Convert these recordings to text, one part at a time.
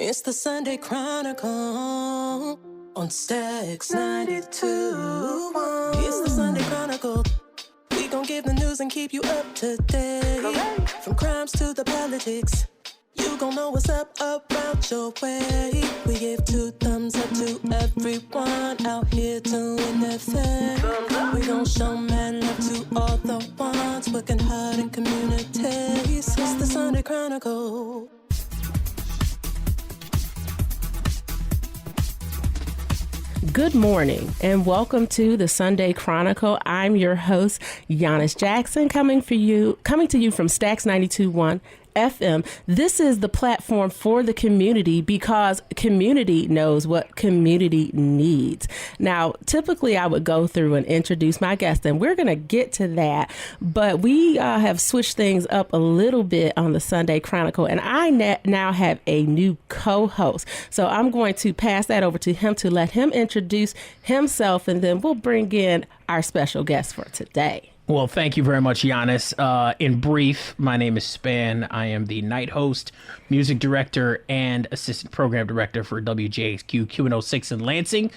It's the Sunday Chronicle on Stacks 92.1. It's the Sunday Chronicle. We gon' give the news and keep you up to date. From crimes to the politics, you gon' know what's up about your way. We give 2 thumbs up to everyone out here doing their thing. We gon' show mad love to all the ones working hard in communities. It's the Sunday Chronicle. Good morning and welcome to the Sunday Chronicle. I'm your host, Giannis Jackson, coming to you from Stacks 92.1 FM. This is the platform for the community because community knows what community needs. Now, typically I would go through and introduce my guest, and we're going to get to that, but we have switched things up a little bit on the Sunday Chronicle, and I now have a new co-host. So I'm going to pass that over to him to let him introduce himself, and then we'll bring in our special guest for today. Well, thank you very much, Giannis. In brief, my name is Span. I am the night host, music director, and assistant program director for WJXQ Q106 in Lansing.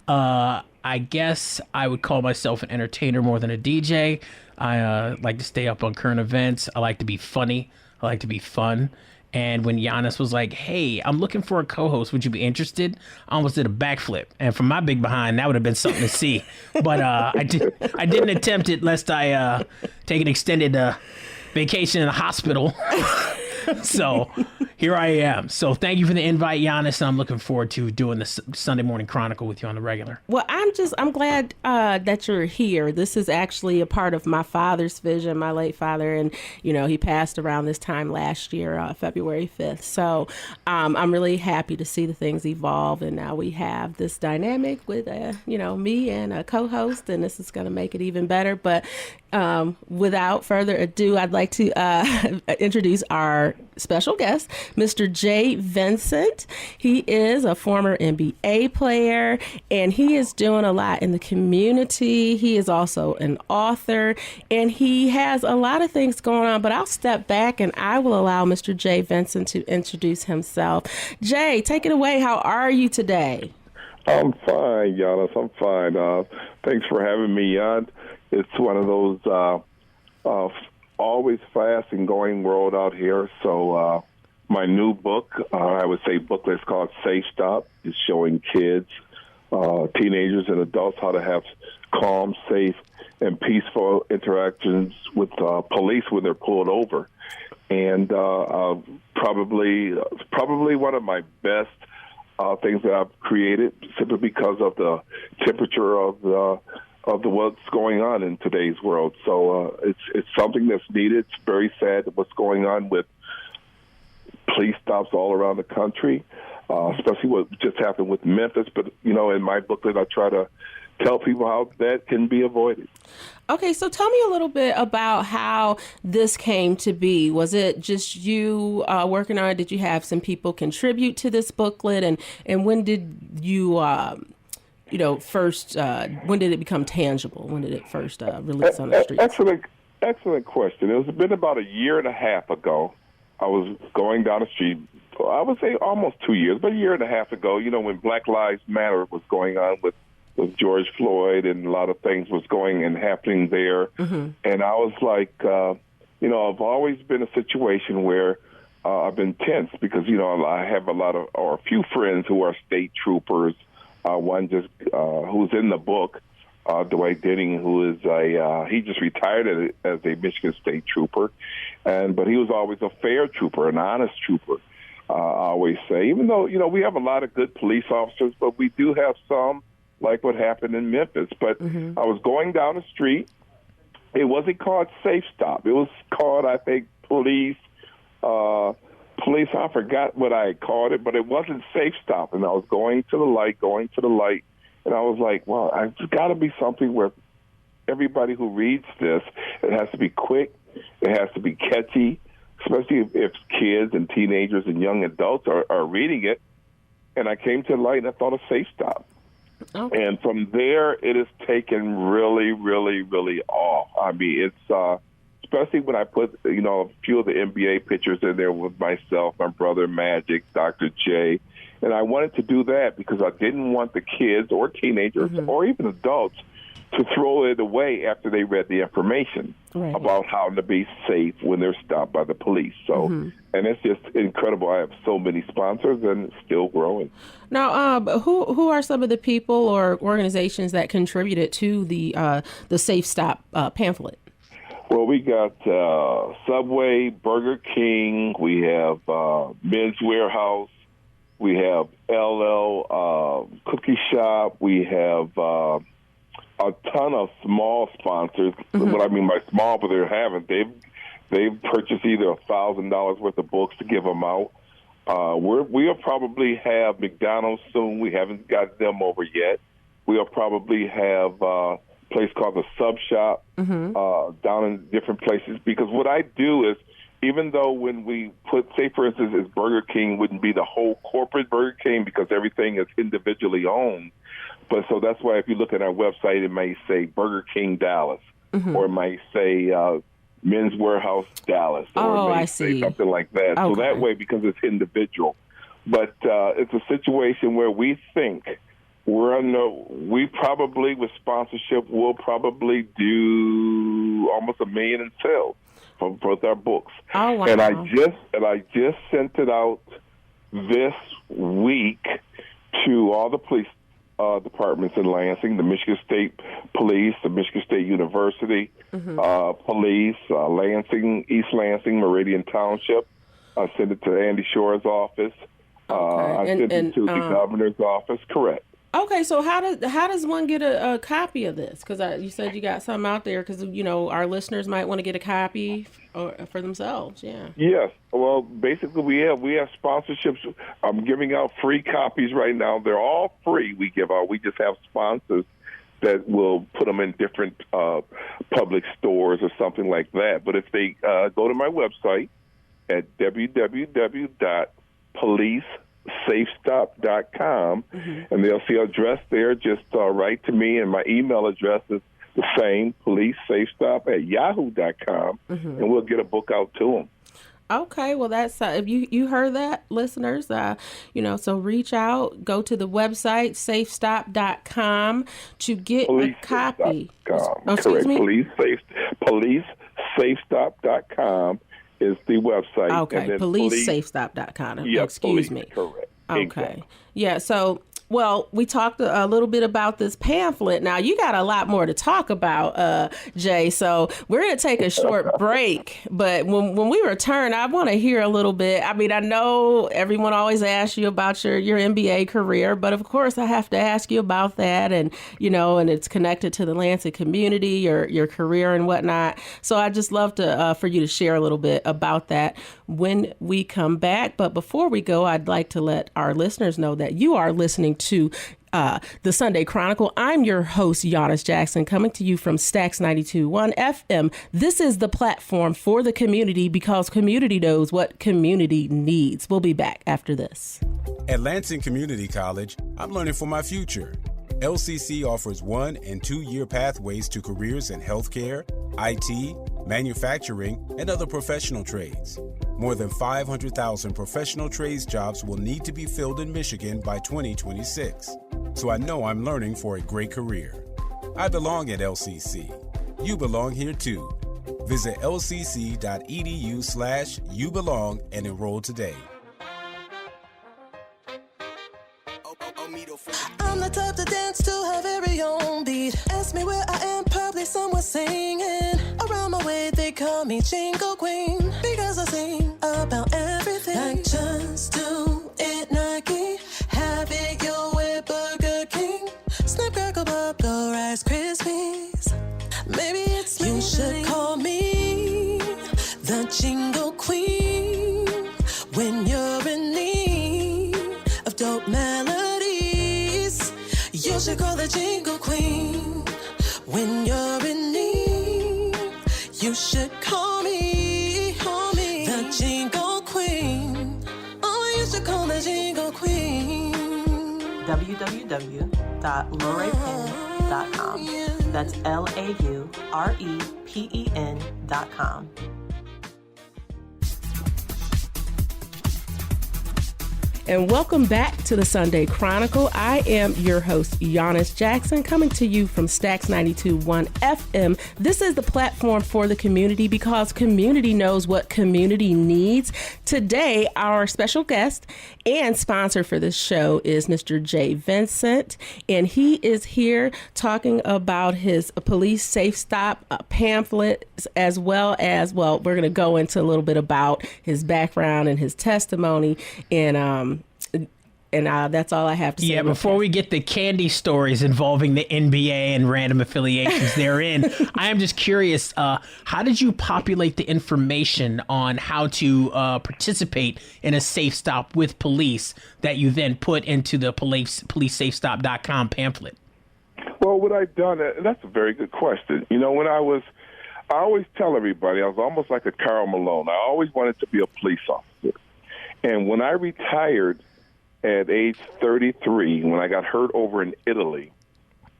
I guess I would call myself an entertainer more than a DJ. I like to stay up on current events. I like to be funny. I like to be fun. And when Giannis was like, hey, I'm looking for a co-host, would you be interested? I almost did a backflip. And from my big behind, that would have been something to see. But I didn't attempt it lest I take an extended vacation in the hospital. So here I am. So thank you for the invite, Giannis. And I'm looking forward to doing the Sunday Morning Chronicle with you on the regular. Well, I'm glad that you're here. This is actually a part of my father's vision, my late father. And, you know, he passed around this time last year, February 5th. So I'm really happy to see the things evolve. And now we have this dynamic with, me and a co-host. And this is going to make it even better. But without further ado, I'd like to introduce our special guest, Mr. J. Vincent. He is a former NBA player, and he is doing a lot in the community. He is also an author, and he has a lot of things going on, but I'll step back and I will allow Mr. J. Vincent to introduce himself. Jay, take it away. How are you today? I'm fine, Giannis. I'm fine. Thanks for having me on. It's one of those always fast and going world out here. So my new book, I would say booklet, is called Safe Stop. It's showing kids, teenagers, and adults how to have calm, safe, and peaceful interactions with police when they're pulled over. And probably one of my best things that I've created, simply because of the temperature of the what's going on in today's world. So it's something that's needed. It's very sad what's going on with police stops all around the country, especially what just happened with Memphis. But, in my booklet, I try to tell people how that can be avoided. Okay, so tell me a little bit about how this came to be. Was it just you working on it? Did you have some people contribute to this booklet? And when did you... first, when did it become tangible? When did it first release on the streets? Excellent question. It's been about a year and a half ago. I was going down the street, I would say almost 2 years, but a year and a half ago, when Black Lives Matter was going on with George Floyd, and a lot of things was going and happening there. Mm-hmm. And I was like, I've always been in a situation where I've been tense because, I have a few friends who are state troopers. One just who's in the book, Dwight Denning, who is he just retired as a Michigan State trooper, but he was always a fair trooper, an honest trooper. I always say, even though we have a lot of good police officers, but we do have some like what happened in Memphis. But I was going down the street. It wasn't called Safe Stop. It was called, I think, police. I forgot what I called it, but it wasn't Safe Stop. And I was going to the light, and I was like, well, it's got to be something where everybody who reads this, it has to be quick, it has to be catchy, especially if kids and teenagers and young adults are reading it. And I came to the light, and I thought of Safe Stop. Okay. And from there, it has taken really, really, really off. I mean, it's especially when I put, a few of the NBA pictures in there with myself, my brother Magic, Dr. J. And I wanted to do that because I didn't want the kids or teenagers or even adults to throw it away after they read the information about how to be safe when they're stopped by the police. So, and it's just incredible. I have so many sponsors, and it's still growing. Now, who are some of the people or organizations that contributed to the Safe Stop pamphlet? Well, we got Subway, Burger King, we have Men's Warehouse, we have LL Cookie Shop, we have a ton of small sponsors. What I mean by small, but they haven't. They've purchased either $1,000 worth of books to give them out. We'll probably have McDonald's soon. We haven't got them over yet. We'll probably have a place called the Sub Shop down in different places. Because what I do is, even though when we put, say, for instance, is Burger King wouldn't be the whole corporate Burger King because everything is individually owned. But so that's why if you look at our website, it may say Burger King Dallas, or it might say Men's Warehouse Dallas, or it may say something like that. Okay. So that way, because it's individual. But it's a situation where we think we probably, with sponsorship, will probably do almost $1 million in sales for both our books. Oh, wow. And I just sent it out this week to all the police departments in Lansing, the Michigan State Police, the Michigan State University Police, Lansing, East Lansing, Meridian Township. I sent it to Andy Shore's office. I sent it to the governor's office. Correct. Okay, so how does one get a copy of this? Because you said you got some out there. Because our listeners might want to get a copy for themselves. Yeah. Yes. Well, basically, we have sponsorships. I'm giving out free copies right now. They're all free. We give out. We just have sponsors that will put them in different public stores or something like that. But if they go to my website at www.policesafestop.com, and they'll see an address there. Just write to me, and my email address is the same, policesafestop@yahoo.com, and we'll get a book out to them. Okay, well, that's if you heard that, listeners, so reach out, go to the website, safestop.com, to get a copy. Correct. Policesafestop.com is the website. Okay, policesafestop.com. Yeah, excuse me. Correct. Okay. Exactly. Yeah, so, well, we talked a little bit about this pamphlet. Now, you got a lot more to talk about, Jay, so we're going to take a short break. But when we return, I want to hear a little bit. I mean, I know everyone always asks you about your NBA career, but of course I have to ask you about that. And, and it's connected to the Lansing community, your career and whatnot. So I just love to for you to share a little bit about that when we come back. But before we go, I'd like to let our listeners know that you are listening to the Sunday Chronicle. I'm your host, Giannis Jackson, coming to you from Stax 92.1 FM. This is the platform for the community because community knows what community needs. We'll be back after this. At Lansing Community College, I'm learning for my future. LCC offers 1- and 2-year pathways to careers in healthcare, IT, manufacturing, and other professional trades. More than 500,000 professional trades jobs will need to be filled in Michigan by 2026. So I know I'm learning for a great career. I belong at LCC. You belong here too. Visit lcc.edu/youbelong and enroll today. I'm the type to dance to her very own beat. Ask me where I am, probably somewhere singing. Around my way, they call me Jingle Queen because I sing about everything. Like just do it Nike, have it your way, Burger King. Snap, crackle, pop, go Rice Krispies. Maybe it's me. You should call me the Jingle Queen when you're in need of dope melodies. You should call the Jingle Queen when you're in need. You should call me the Jingle Queen. Oh, you should call the Jingle Queen. www.loraypenn.com. That's LAUREPEN.com. And welcome back to the Sunday Chronicle. I am your host, Giannis Jackson, coming to you from Stax 92.1 FM. This is the platform for the community because community knows what community needs. Today, our special guest and sponsor for this show is Mr. J. Vincent, and he is here talking about his police safe stop pamphlets, as well as, well, we're going to go into a little bit about his background and his testimony, and that's all I have to say. Yeah, before we get the candy stories involving the NBA and random affiliations therein, I am just curious, how did you populate the information on how to participate in a safe stop with police that you then put into the policesafestop.com pamphlet? Well, what I've done, that's a very good question. You know, I always tell everybody, I was almost like a Karl Malone. I always wanted to be a police officer. And when I retired at age 33, when I got hurt over in Italy,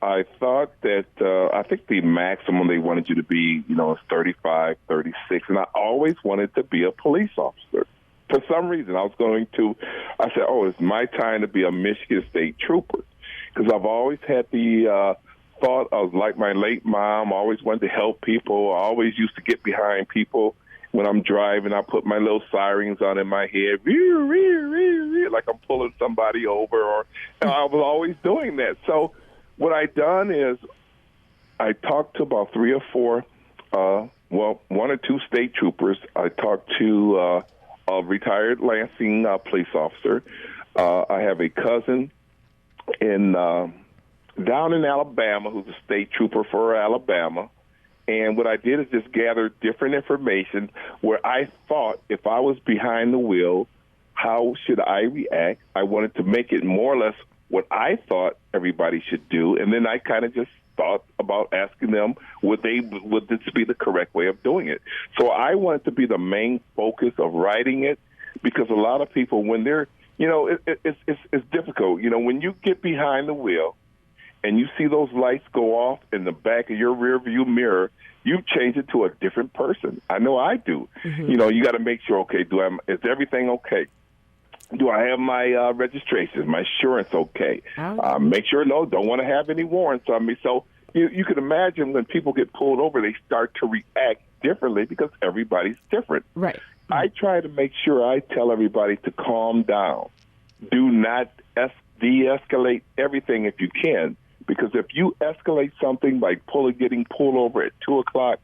I thought that I think the maximum they wanted you to be, is 35, 36, and I always wanted to be a police officer. For some reason, I said, it's my time to be a Michigan State trooper, because I've always had the thought of, like my late mom, I always wanted to help people. I always used to get behind people. When I'm driving, I put my little sirens on in my head, like I'm pulling somebody over, I was always doing that. So what I done is I talked to about 3 or 4, 1 or 2 state troopers. I talked to a retired Lansing police officer. I have a cousin down in Alabama who's a state trooper for Alabama. And what I did is just gather different information where I thought if I was behind the wheel, how should I react? I wanted to make it more or less what I thought everybody should do. And then I kind of just thought about asking them, would this be the correct way of doing it? So I wanted to be the main focus of writing it, because a lot of people, when they're, it's difficult. When you get behind the wheel, and you see those lights go off in the back of your rear view mirror, you change it to a different person. I know I do. Mm-hmm. You got to make sure, okay, is everything okay? Do I have my registration, my insurance okay? Make sure, don't want to have any warrants on me. So you can imagine when people get pulled over, they start to react differently because everybody's different. Right. I try to make sure I tell everybody to calm down. Do not de-escalate everything if you can. Because if you escalate something by getting pulled over at 2 o'clock,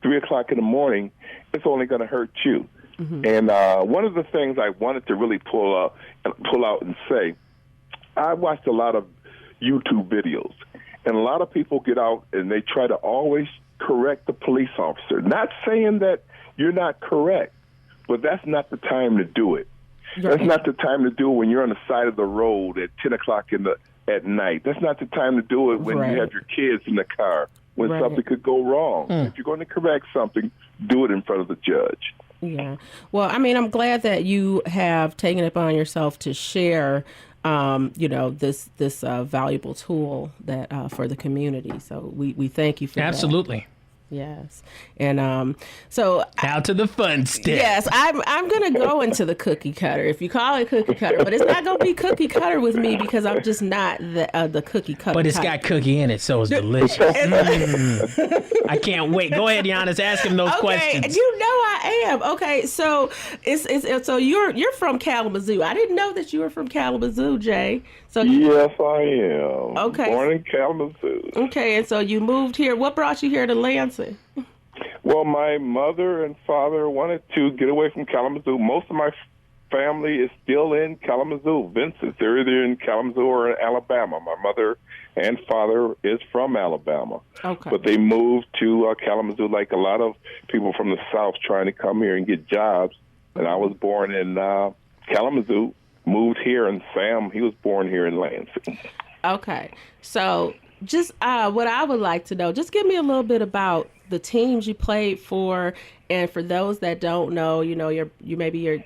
3 o'clock in the morning, it's only going to hurt you. Mm-hmm. And one of the things I wanted to really pull out and say, I watched a lot of YouTube videos, and a lot of people get out and they try to always correct the police officer. Not saying that you're not correct, but that's not the time to do it. Right. That's not the time to do it when you're on the side of the road at 10 o'clock at night. That's not the time to do it when you have your kids in the car, when something could go wrong. If you're going to correct something, do it in front of the judge. Yeah. Well, I'm glad that you have taken it upon yourself to share, this valuable tool that for the community. So we thank you for that. Absolutely. Yes. And so now to the fun stuff. Yes, I'm going to go into the cookie cutter, if you call it cookie cutter, but it's not going to be cookie cutter with me because I'm just not the cookie cutter. But it's got cookie in it, so it's delicious. I can't wait. Go ahead, Giannis. Ask him those questions. You know I am. Okay, so so you're from Kalamazoo. I didn't know that you were from Kalamazoo, Jay. So yes, I am. Okay. Born in Kalamazoo. Okay, and so you moved here. What brought you here to Lansing? Well, my mother and father wanted to get away from Kalamazoo. Most of my family is still in Kalamazoo. Vincent, they're either in Kalamazoo or in Alabama. My mother and father is from Alabama. Okay. But they moved to Kalamazoo like a lot of people from the South trying to come here and get jobs. And I was born in Kalamazoo, moved here, and Sam, he was born here in Lansing. Okay. So just what I would like to know, just give me a little bit about the teams you played for, and for those that don't know, you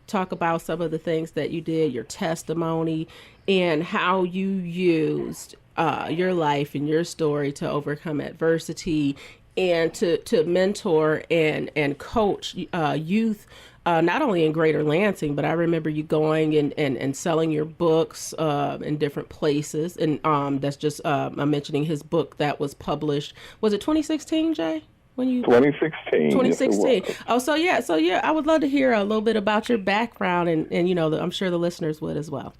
talk about some of the things that you did, your testimony, and how you used your life and your story to overcome adversity and to mentor and coach youth. Not only in Greater Lansing, but I remember you going and selling your books in different places. And that's just, I'm mentioning his book that was published. Was it 2016, Jay? When you 2016. 2016. Yes, Oh, so yeah. I would love to hear a little bit about your background, and you know, I'm sure the listeners would as well.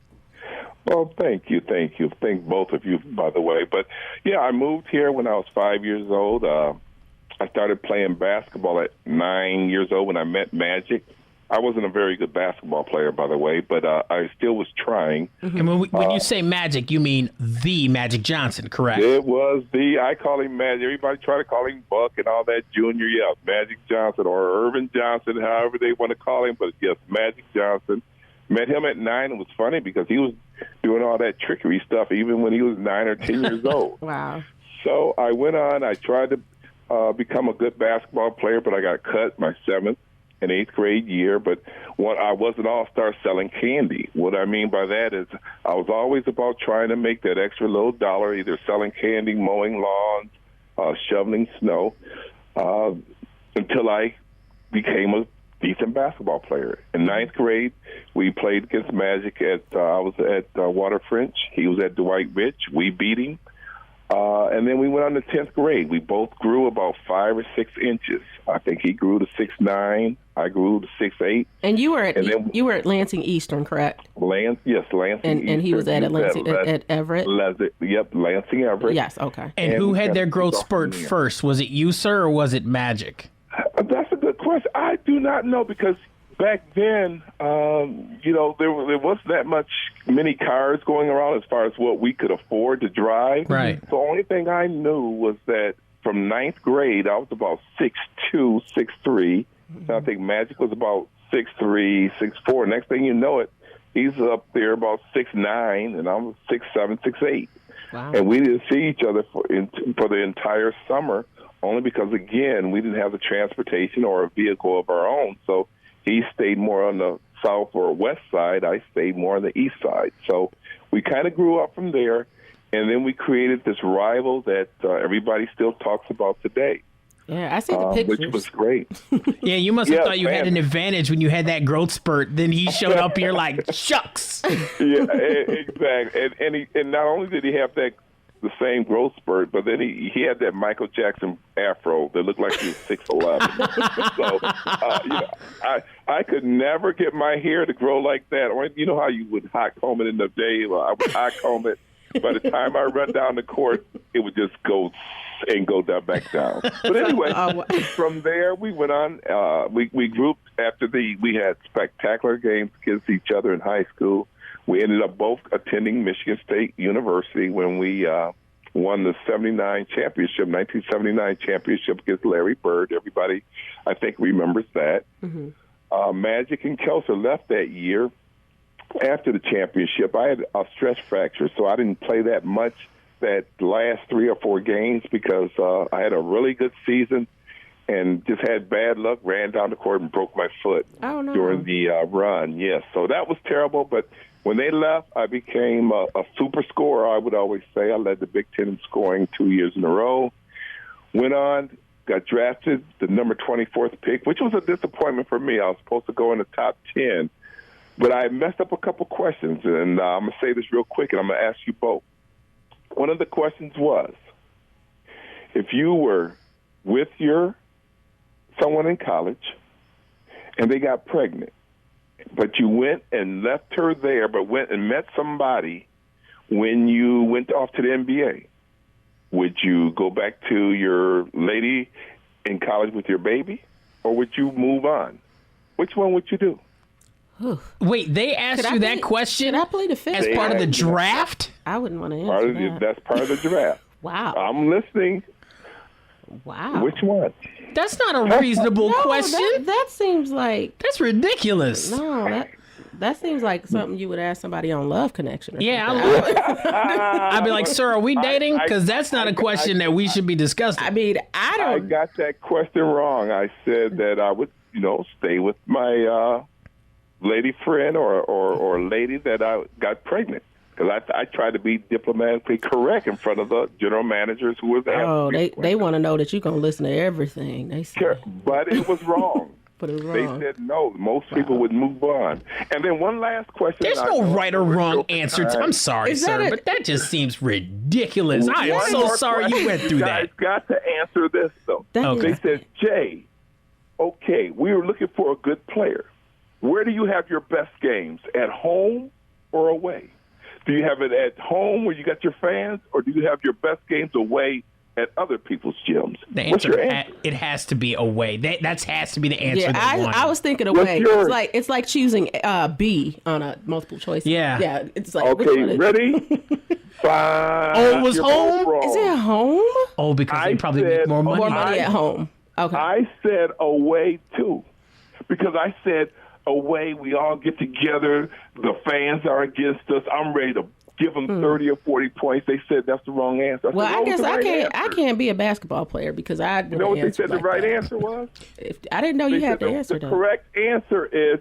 Well, thank you. Thank both of you, by the way. But yeah, I moved here when I was 5 years old. I started playing basketball at 9 years old when I met Magic. I wasn't a very good basketball player, by the way, but I still was trying. And when you say Magic, you mean the Magic Johnson, correct? It was I call him Magic. Everybody try to call him Buck and all that junior. Yeah, Magic Johnson or Irvin Johnson, however they want to call him. But yes, Magic Johnson. Met him at 9. It was funny because he was doing all that trickery stuff even when he was 9 or 10 years old. Wow. So I went on. I tried to become a good basketball player, but I got cut my 7th and 8th grade year. But I was an all-star selling candy. What I mean by that is I was always about trying to make that extra little dollar, either selling candy, mowing lawns, shoveling snow, until I became a decent basketball player. In 9th grade, we played against Magic I was at Water French. He was at Dwight Rich. We beat him. And then we went on to 10th grade. We both grew about 5 or 6 inches. I think he grew to 6'9". I grew to 6'8". And you were at Lansing Eastern, correct? Lansing Eastern. And he was at Lansing at Everett? Yep, Lansing Everett. Yes, okay. And who had their growth spurt first? Was it you, sir, or was it Magic? That's a good question. I do not know because back then, there wasn't that many cars going around as far as what we could afford to drive. Right. The only thing I knew was that from 9th grade, I was about 6'2", 6'3". Mm-hmm. I think Magic was about 6'3", 6'4". Next thing you know it, he's up there about 6'9", and I'm 6'7", 6'8". Wow. And we didn't see each other for the entire summer, only because, again, we didn't have the transportation or a vehicle of our own. So he stayed more on the south or west side. I stayed more on the east side. So we kind of grew up from there, and then we created this rival that everybody still talks about today. Yeah, I see the pictures. Which was great. Yeah, you must have thought you had an advantage when you had that growth spurt. Then he showed up here like, shucks. Yeah, exactly. And not only did he have the same growth spurt, but then he had that Michael Jackson afro that looked like he was 6'11". So, I could never get my hair to grow like that. Or, you know how you would hot comb it in the day? Well, I would hot comb it. By the time I run down the court, it would just go back down. But anyway, from there we went on. We grouped after we had spectacular games against each other in high school. We ended up both attending Michigan State University when we won the 1979 championship against Larry Bird. Everybody, I think, remembers that. Mm-hmm. Magic and Kelser left that year. After the championship, I had a stress fracture, so I didn't play that much that last 3 or 4 games because I had a really good season and just had bad luck, ran down the court and broke my foot during the run. Yes, so that was terrible, but when they left, I became a super scorer, I would always say. I led the Big Ten in scoring 2 years in a row. Went on, got drafted, the number 24th pick, which was a disappointment for me. I was supposed to go in the top 10. But I messed up a couple questions, and I'm going to say this real quick, and I'm going to ask you both. One of the questions was, if you were with someone in college and they got pregnant, but you went and left her there, but went and met somebody when you went off to the NBA, would you go back to your lady in college with your baby, or would you move on? Which one would you do? Wait, they asked you that question Should I play the fifth? as part of the draft? I wouldn't want to answer that. That's part of the draft. Wow. I'm listening. Wow. Which one? That's not a reasonable question. That seems like... That's ridiculous. No, that seems like something you would ask somebody on Love Connection. Yeah, I'd be like, sir, are we dating? Because that's not a question that we should be discussing. I mean, I got that question wrong. I said that I would, stay with my lady friend or lady that I got pregnant. because I tried to be diplomatically correct in front of the general managers who was asking. Oh, they want to know that you're going to listen to everything. They say. Sure, but it was wrong. But it was They wrong. said no. Most people would move on. And then one last question. There's no right or wrong answer. I'm sorry, Is that sir, it? but that just seems ridiculous. I am One so more sorry you question. went through Guys that. got to answer this, though. That They is- said, Jay, okay, we were looking for a good player. Where do you have your best games, at home or away? Do you have it at home where you got your fans, or do you have your best games away at other people's gyms? The What's your answer, answer? it has to be away. That has to be the answer. Yeah, they wanted. I was thinking What's away. yours? It's like choosing B on a multiple choice. Yeah. Yeah. It's like which Okay, one is- ready? Fine. Oh, it was You're both home? wrong. Is it at home? Oh, because they I probably said make more money. More money at home. Okay. I said away too, because I said away. We all get together. The fans are against us. I'm ready to give them 30 or 40 points. They said that's the wrong answer. well, said, I "What was guess the I right can't. answer?" I can't be a basketball player because I didn't You know what they answer said the like right that. answer was? I didn't know you They had said to answer the that. correct answer is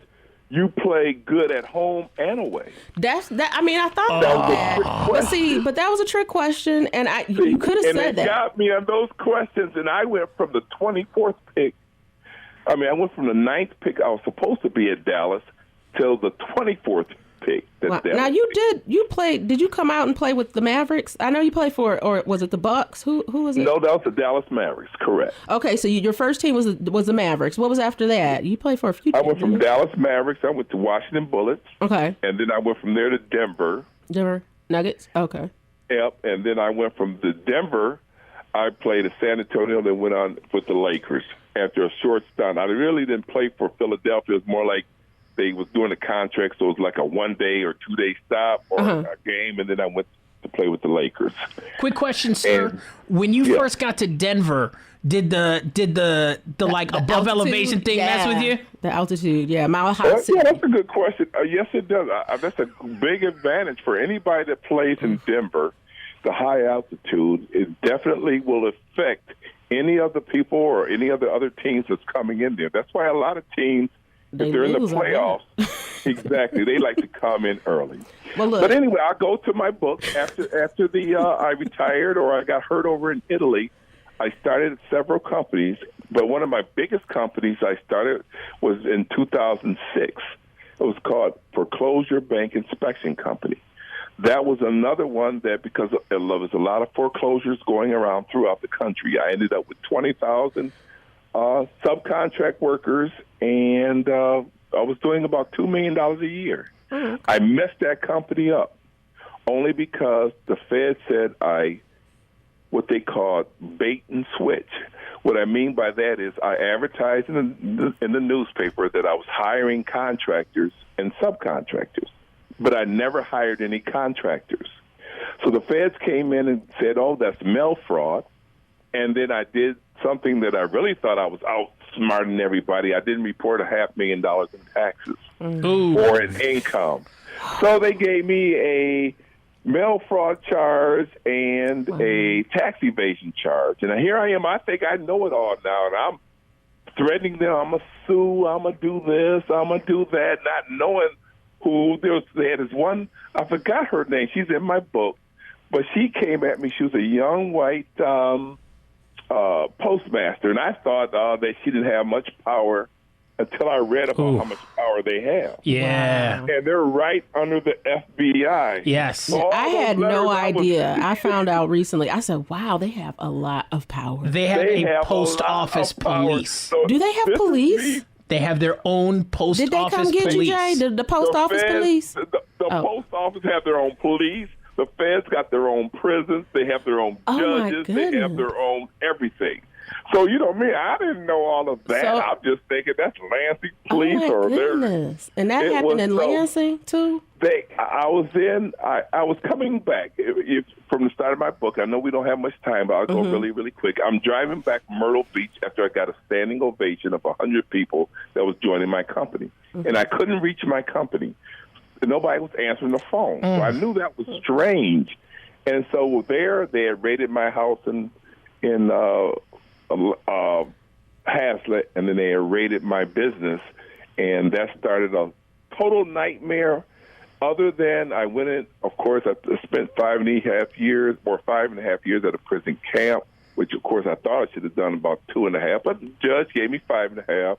you play good at home and away. That's that. I mean, I thought That about was a that, trick but question. that was a trick question, and you could have and said it that. got me on those questions, and I went from the 24th pick. I mean, I went from the 9th pick. I was supposed to be at Dallas till the 24th pick. that Wow. Dallas Now you played. Did you come out and play with the Mavericks? I know you played for, or was it the Bucks? Who was it? No, that was the Dallas Mavericks. Correct. Okay, so your first team was the Mavericks. What was after that? You played for a few. I teams, went from didn't you? Dallas Mavericks. I went to Washington Bullets, Okay, and then I went from there to Denver. Denver Nuggets. Okay. Yep, and then I went from the Denver. I played at San Antonio, then went on with the Lakers after a short stint. I really didn't play for Philadelphia. It was more like they was doing a contract, so it was like a 1 day or 2 day stop or a game, and then I went to play with the Lakers. Quick question, sir. And- when you yeah. first got to Denver, did the like The above altitude, elevation thing mess with you? The altitude, yeah. Mile High City. Yeah, that's a good question. Yes, it does. That's a big advantage for anybody that plays in Denver. The high altitude, it definitely will affect any other people or any other teams that's coming in there. That's why a lot of teams, They if they're in the lose, I bet. playoffs, exactly, they like to come in early. Well, look. But anyway, I'll go to my book. After I retired or I got hurt over in Italy, I started several companies, but one of my biggest companies I started was in 2006. It was called Foreclosure Bank Inspection Company. That was another one that, because there was a lot of foreclosures going around throughout the country, I ended up with 20,000 subcontract workers, and I was doing about $2 million a year. I messed that company up only because the Fed said what they call bait and switch. What I mean by that is I advertised in the newspaper that I was hiring contractors and subcontractors, but I never hired any contractors. So the feds came in and said, oh, that's mail fraud. And then I did something that I really thought I was outsmarting everybody. I didn't report $500,000 in taxes or in income. So they gave me a mail fraud charge and a tax evasion charge. And here I am. I think I know it all now, and I'm threatening them. I'm going to sue. I'm going to do this. I'm going to do that, not knowing who. They had this one, I forgot her name. She's in my book. But she came at me. She was a young white postmaster, and I thought that she didn't have much power until I read about how much power they have. Yeah. Wow. And they're right under the FBI. Yes. So all I had those no letters idea. I found out recently. I said, wow, they have a lot of power. They have They a have post lot office of power. police. So Do they have this is police? me. They have their own post Did they office come get police. you, Jay? The post office feds- police? The Oh. post office have their own police. The feds got their own prisons. They have their own Oh, my judges. They have goodness. their own everything. So, you know me, I didn't know all of that. So- I'm just thinking that's Lansing police oh, or my they're. goodness. And that It happened was in so- Lansing, too? I was coming back from the start of my book. I know we don't have much time, but I'll go really, really quick. I'm driving back from Myrtle Beach after I got a standing ovation of 100 people that was joining my company. And I couldn't reach my company. Nobody was answering the phone. So I knew that was strange. And so there, they had raided my house in Hazlitt, and then they had raided my business. And that started a total nightmare other than I went in, of course, I spent 5.5 years at a prison camp, which, of course, I thought I should have done about 2.5, but the judge gave me 5.5.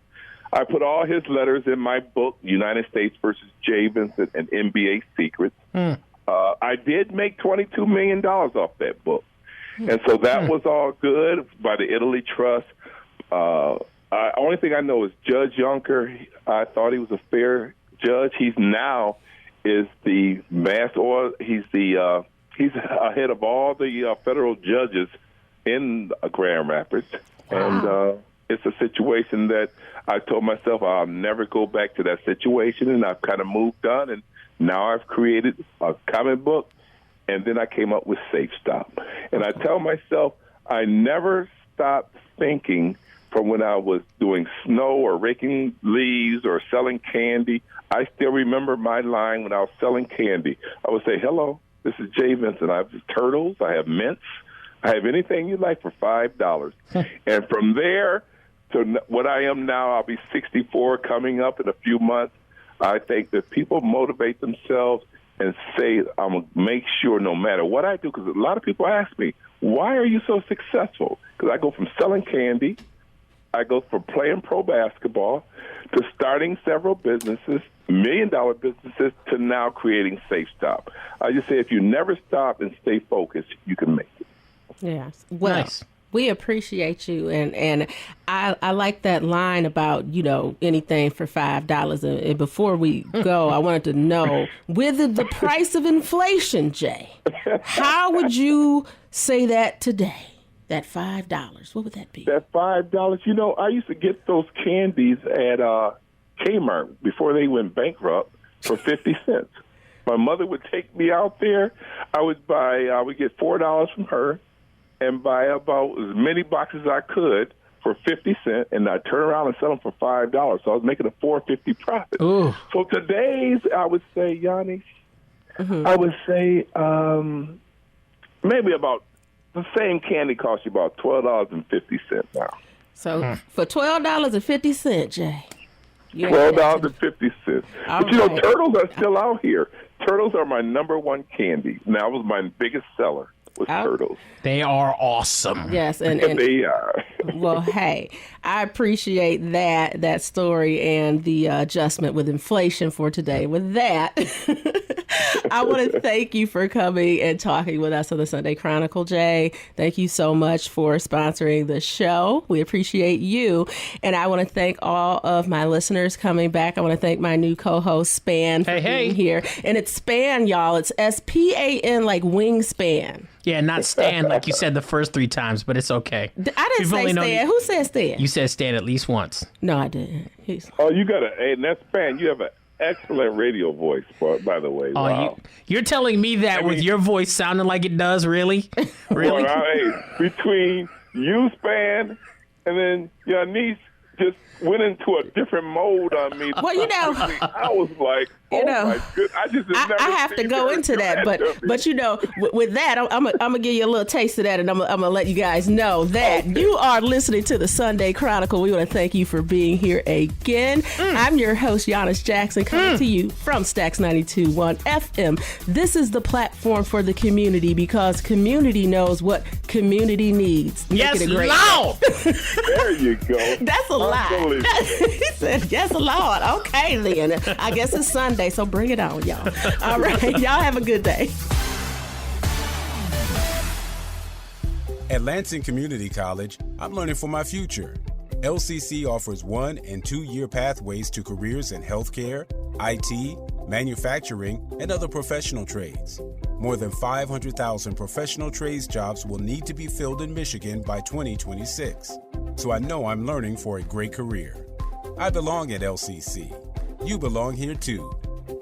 I put all his letters in my book, United States versus J. Vincent and NBA Secrets. I did make $22 million off that book. And so that was all good by the Italy Trust. Only thing I know is Judge Yonker, I thought he was a fair judge. He's now is the he's ahead of all the federal judges in Grand Rapids. Wow. And it's a situation that I told myself I'll never go back to that situation, and I've kind of moved on, and now I've created a comic book, and then I came up with Safe Stop. And I tell myself I never stopped thinking from when I was doing snow or raking leaves or selling candy. I still remember my line when I was selling candy. I would say, hello, this is J. Vincent. I have turtles. I have mints. I have anything you like for $5. And from there to what I am now, I'll be 64 coming up in a few months. I think that people motivate themselves and say, I'm going to make sure no matter what I do, because a lot of people ask me, why are you so successful? Because I go from selling candy, I go from playing pro basketball to starting several businesses, $1 million businesses, to now creating Safe Stop. I just say if you never stop and stay focused, you can make it. Yes. Well, Nice. We appreciate you, and I like that line about, anything for $5. And before we go, I wanted to know, with the price of inflation, Jay, how would you say that today? That $5, what would that be? That $5, I used to get those candies at Kmart before they went bankrupt for 50 cents. My mother would take me out there. I would get $4 from her and buy about as many boxes as I could for 50 cents, and I'd turn around and sell them for $5. So I was making a $4.50 profit. Ooh. So today's, I would say, Yanni, I would say maybe about the same candy costs you about $12.50 now. So for $12.50, Jay. $12.50. But right. turtles are still out here. Turtles are my number one candy. Now, it was my biggest seller was turtles. They are awesome. Yes, and they are. Well, hey, I appreciate that story and the adjustment with inflation for today. With that, I want to thank you for coming and talking with us on the Sunday Chronicle, Jay. Thank you so much for sponsoring the show. We appreciate you. And I want to thank all of my listeners coming back. I want to thank my new co-host, Span, for being here. And it's Span, y'all. It's S-P-A-N, like wingspan. Yeah, not Stan like you said the first 3 times, but it's okay. I didn't say Stan. Who said Stan? You said Stan at least once. No, I didn't. You got and that's Span. You have an excellent radio voice, by the way. Wow. You're telling me that with your voice sounding like it does, really? Really? Well, between you, Span, and then your niece just went into a different mode on me. Well, I was like, my goodness. I have to go into that, but with that, I'm gonna give you a little taste of that, and I'm gonna let you guys know that you are listening to the Sunday Chronicle. We want to thank you for being here again. I'm your host, Giannis Jackson, coming to you from Stax 92.1 FM. This is the platform for the community, because community knows what community needs. Yes, Lord. There you go. That's a lie. He said, yes, Lord. Okay, then. I guess it's Sunday, so bring it on, y'all. All right. Y'all have a good day. At Lansing Community College, I'm learning for my future. LCC offers 1- and 2-year pathways to careers in healthcare, IT, manufacturing, and other professional trades. More than 500,000 professional trades jobs will need to be filled in Michigan by 2026. So I know I'm learning for a great career. I belong at LCC. You belong here too.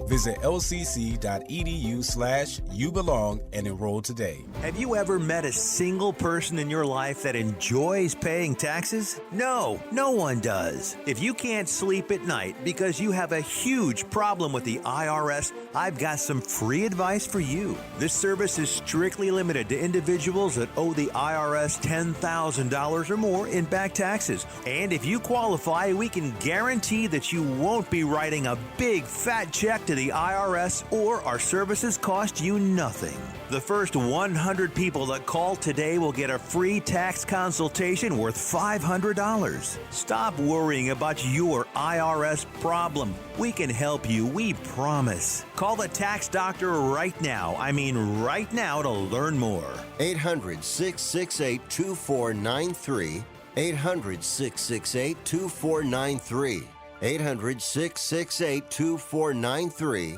Visit lcc.edu/youbelong and enroll today. Have you ever met a single person in your life that enjoys paying taxes? No, no one does. If you can't sleep at night because you have a huge problem with the IRS, I've got some free advice for you. This service is strictly limited to individuals that owe the IRS $10,000 or more in back taxes. And if you qualify, we can guarantee that you won't be writing a big fat check to to the IRS or our services cost you nothing. The first 100 people that call today will get a free tax consultation worth $500. Stop worrying about your IRS problem. We can help you, we promise. Call the tax doctor right now. I mean right now to learn more. 800-668-2493. 800-668-2493. 800-668-2493.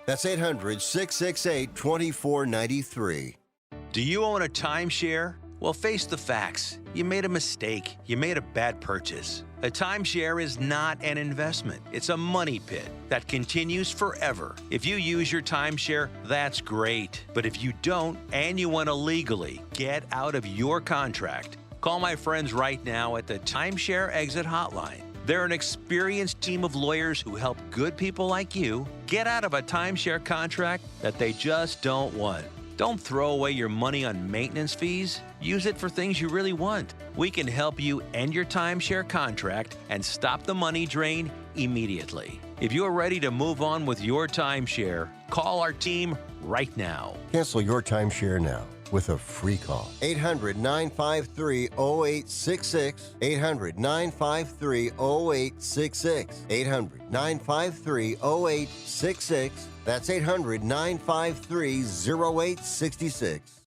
That's 800-668-2493. Do you own a timeshare? Well, face the facts. You made a mistake. You made a bad purchase. A timeshare is not an investment. It's a money pit that continues forever. If you use your timeshare, that's great. But if you don't and you want to legally get out of your contract, call my friends right now at the Timeshare Exit Hotline. They're an experienced team of lawyers who help good people like you get out of a timeshare contract that they just don't want. Don't throw away your money on maintenance fees. Use it for things you really want. We can help you end your timeshare contract and stop the money drain immediately. If you're ready to move on with your timeshare, call our team right now. Cancel your timeshare now with a free call. 800-953-0866. 800-953-0866. 800-953-0866. That's 800-953-0866.